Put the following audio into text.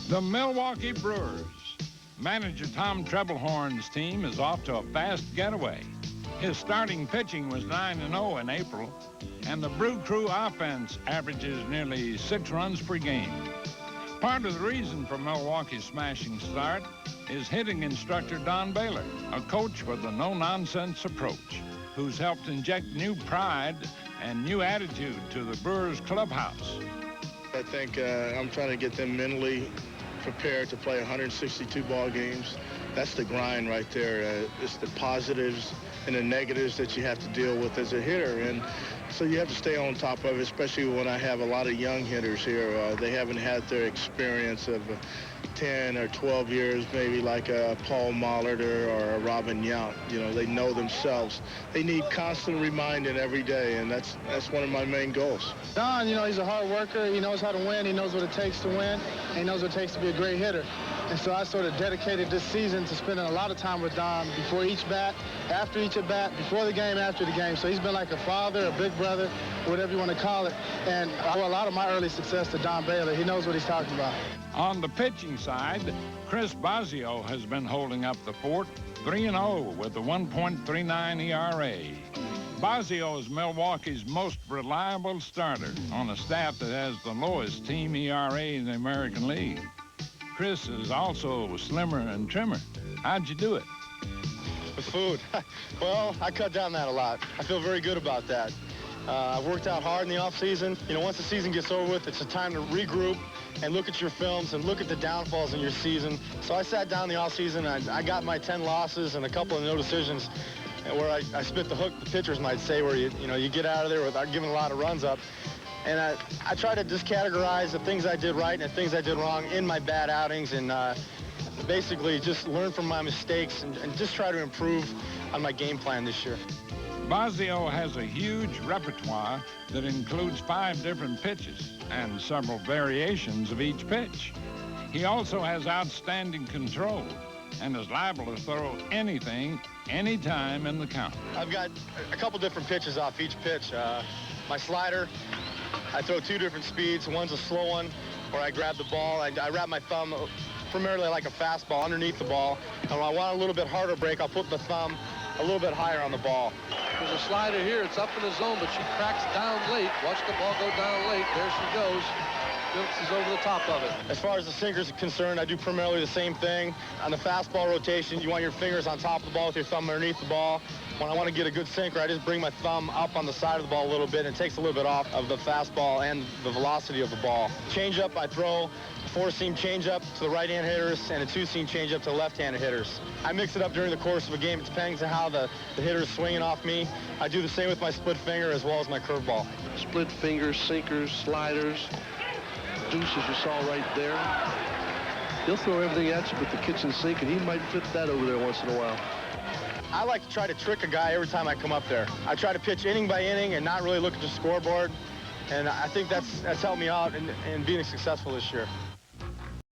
The Milwaukee Brewers. Manager Tom Trebelhorn's team is off to a fast getaway. His starting pitching was 9-0 in April, and the Brew Crew offense averages nearly 6 runs per game. Part of the reason for Milwaukee's smashing start is hitting instructor Don Baylor, a coach with a no-nonsense approach, who's helped inject new pride and new attitude to the Brewers clubhouse. I think I'm trying to get them mentally prepared to play 162 ball games. That's the grind right there. It's the positives and the negatives that you have to deal with as a hitter. And so you have to stay on top of it, especially when I have a lot of young hitters here. They haven't had their experience of 10 or 12 years, maybe like a Paul Molitor or a Robin Yount. You know, they know themselves. They need constant reminding every day, and that's one of my main goals. Don, you know, he's a hard worker. He knows how to win. He knows what it takes to win. And he knows what it takes to be a great hitter. And so I sort of dedicated this season to spending a lot of time with Don before each bat, after each at bat, before the game, after the game. So he's been like a father, a big brother, whatever you want to call it. And I owe a lot of my early success to Don Baylor. He knows what he's talking about. On the pitching side, Chris Bosio has been holding up the fort, 3-0 with a 1.39 ERA. Bosio is Milwaukee's most reliable starter on a staff that has the lowest team ERA in the American League. Chris is also slimmer and trimmer. How'd you do it? With food. Well, I cut down that a lot. I feel very good about that. I've worked out hard in the off-season. You know, once the season gets over with, it's a time to regroup and look at your films and look at the downfalls in your season. So I sat down in the off-season, and I got my 10 losses and a couple of no decisions where I spit the hook, the pitchers might say, where you get out of there without giving a lot of runs up. And I try to just categorize the things I did right and the things I did wrong in my bad outings, and basically just learn from my mistakes and just try to improve on my game plan this year. Bosio has a huge repertoire that includes 5 different pitches and several variations of each pitch. He also has outstanding control and is liable to throw anything, anytime in the count. I've got a couple different pitches off each pitch. My slider, I throw 2 different speeds. One's a slow one where I grab the ball. I wrap my thumb primarily like a fastball underneath the ball. And when I want a little bit harder break, I'll put the thumb a little bit higher on the ball. There's a slider here. It's up in the zone, but she cracks down late. Watch the ball go down late. There she goes. Phillips is over the top of it. As far as the sinker's concerned, I do primarily the same thing. On the fastball rotation, you want your fingers on top of the ball with your thumb underneath the ball. When I want to get a good sinker, I just bring my thumb up on the side of the ball a little bit, and it takes a little bit off of the fastball and the velocity of the ball. Changeup, I throw a 4-seam changeup to the right-hand hitters and a 2-seam changeup to the left-handed hitters. I mix it up during the course of a game. It depends on how the hitter's swinging off me. I do the same with my split finger as well as my curveball. Split fingers, sinkers, sliders, deuces you saw right there. He'll throw everything at you but the kitchen sink, and he might fit that over there once in a while. I like to try to trick a guy every time I come up there. I try to pitch inning by inning and not really look at the scoreboard, and I think that's helped me out in being successful this year.